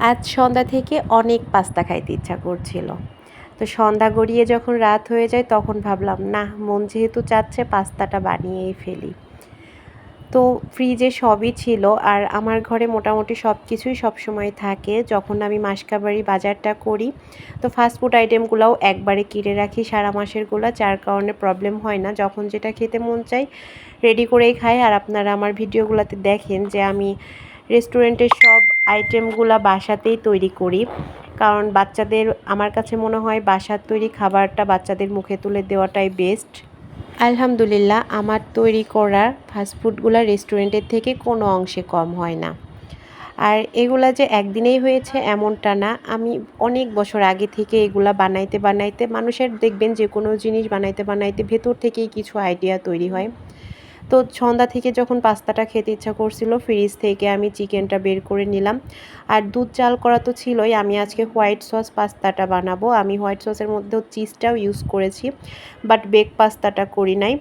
আজ সন্ধ্যা থেকে অনেক পাস্তা খাইতে ইচ্ছা করছিল। তো সন্ধ্যা গড়িয়ে যখন রাত হয়ে যায় তখন ভাবলাম না, মন যেহেতু চাচ্ছে পাস্তাটা বানিয়েই ফেলি। তো ফ্রিজে সবই ছিল আর আমার ঘরে মোটামুটি সব কিছুই সবসময় থাকে। যখন আমি মাসকাবারি বাজারটা করি তো ফাস্টফুড আইটেমগুলোও একবারে কিনে রাখি সারা মাসেরগুলো, যার কারণে প্রবলেম হয় না। যখন যেটা খেতে মন চাই রেডি করেই খাই। আর আপনারা আমার ভিডিওগুলোতে দেখেন যে আমি রেস্টুরেন্টের সব আইটেমগুলো বাসাতেই তৈরি করি, কারণ বাচ্চাদের, আমার কাছে মনে হয় বাসার তৈরি খাবারটা বাচ্চাদের মুখে তুলে দেওয়াটাই বেস্ট। আলহামদুলিল্লাহ, আমার তৈরি করা ফাস্টফুডগুলো রেস্টুরেন্টের থেকে কোনো অংশে কম হয় না। আর এগুলা যে একদিনেই হয়েছে এমনটা না, আমি অনেক বছর আগে থেকে এগুলা বানাইতে বানাইতে, মানুষের দেখবেন যে কোনো জিনিস বানাইতে বানাইতে ভেতর থেকেই কিছু আইডিয়া তৈরি হয়। তো সন্ধ্যা থেকে যখন পাস্তাটা খেতে ইচ্ছা করছিল, ফ্রিজ থেকে আমি চিকেনটা বের করে নিলাম। আর দুধ জাল করা তো ছিলই, আমি আজকে হোয়াইট সস পাস্তাটা বানাবো। আমি হোয়াইট সসের মধ্যেও চিজটাও ইউজ করেছি, বাট বেক পাস্তাটা করি নাই।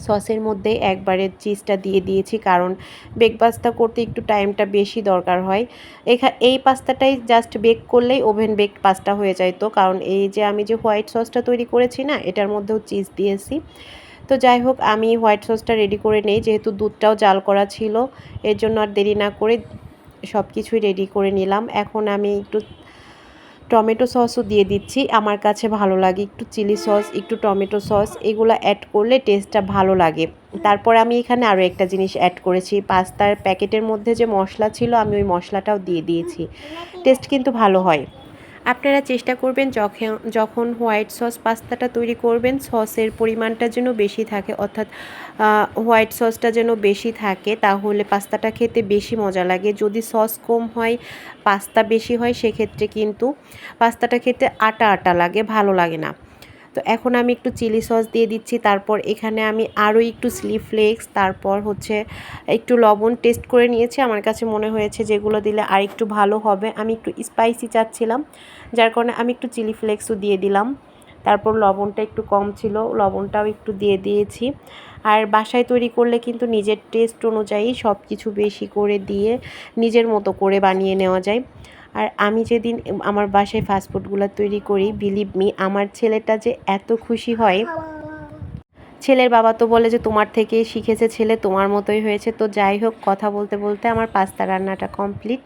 সসের মধ্যে একবারে চিজটা দিয়ে দিয়েছি, কারণ বেক পাস্তা করতে একটু টাইমটা বেশি দরকার হয়। এই পাস্তাটাই জাস্ট বেক করলেই ওভেন বেক পাস্তা হয়ে যায়। তো কারণ এই যে আমি যে হোয়াইট সসটা তৈরি করেছি না, এটার মধ্যেও চিজ দিয়েছি। তো যাই হোক, আমি হোয়াইট সসটা রেডি করে নেই, যেহেতু দুধটাও জাল করা ছিল, এর জন্য আর দেরি না করে সব কিছুই রেডি করে নিলাম। এখন আমি একটু টমেটো সসও দিয়ে দিচ্ছি, আমার কাছে ভালো লাগে একটু চিলি সস, একটু টমেটো সস, এগুলো অ্যাড করলে টেস্টটা ভালো লাগে। তারপর আমি এখানে আরও একটা জিনিস অ্যাড করেছি, পাস্তার প্যাকেটের মধ্যে যে মশলা ছিল আমি ওই মশলাটাও দিয়ে দিয়েছি। টেস্ট কিন্তু ভালো হয়। আপনারা চেষ্টা করবেন যখন হোয়াইট সস পাস্তাটা তৈরি করবেন সসের পরিমাণটা যেন বেশি থাকে, অর্থাৎ হোয়াইট সসটা যেন বেশি থাকে, তাহলে পাস্তাটা খেতে বেশি মজা লাগে। যদি সস কম হয় পাস্তা বেশি হয় সেক্ষেত্রে কিন্তু পাস্তাটা খেতে আটা আটা লাগে, ভালো লাগে না। তো এখন আমি একটু চিলি সস দিয়ে দিচ্ছি, তারপর এখানে আমি আরও একটু চিলি ফ্লেক্স, তারপর হচ্ছে একটু লবণ টেস্ট করে নিয়েছি, আমার কাছে মনে হয়েছে যেগুলো দিলে আর একটু ভালো হবে। আমি একটু স্পাইসি চাচ্ছিলাম, যার কারণে আমি একটু চিলি ফ্লেক্সও দিয়ে দিলাম। তারপর লবণটা একটু কম ছিল, লবণটাও একটু দিয়ে দিয়েছি। আর বাসায় তৈরি করলে কিন্তু নিজের টেস্ট অনুযায়ী সব কিছু বেশি করে দিয়ে নিজের মতো করে বানিয়ে নেওয়া যায়। আর আমি যেদিন আমার বাসায় ফাস্টফুডগুলো তৈরি করি, বিলিভ মি, আমার ছেলেটা যে এত খুশি হয়। ছেলের বাবা তো বলে যে তোমার থেকেই শিখেছে ছেলে, তোমার মতোই হয়েছে। তো যাই হোক, কথা বলতে বলতে আমার পাস্তা রান্নাটা কমপ্লিট।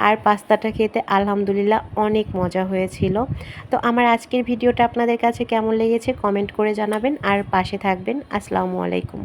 আর পাস্তাটা খেতে আলহামদুলিল্লাহ অনেক মজা হয়েছিল। তো আমার আজকের ভিডিওটা আপনাদের কাছে কেমন লেগেছে কমেন্ট করে জানাবেন, আর পাশে থাকবেন। আসসালামু আলাইকুম।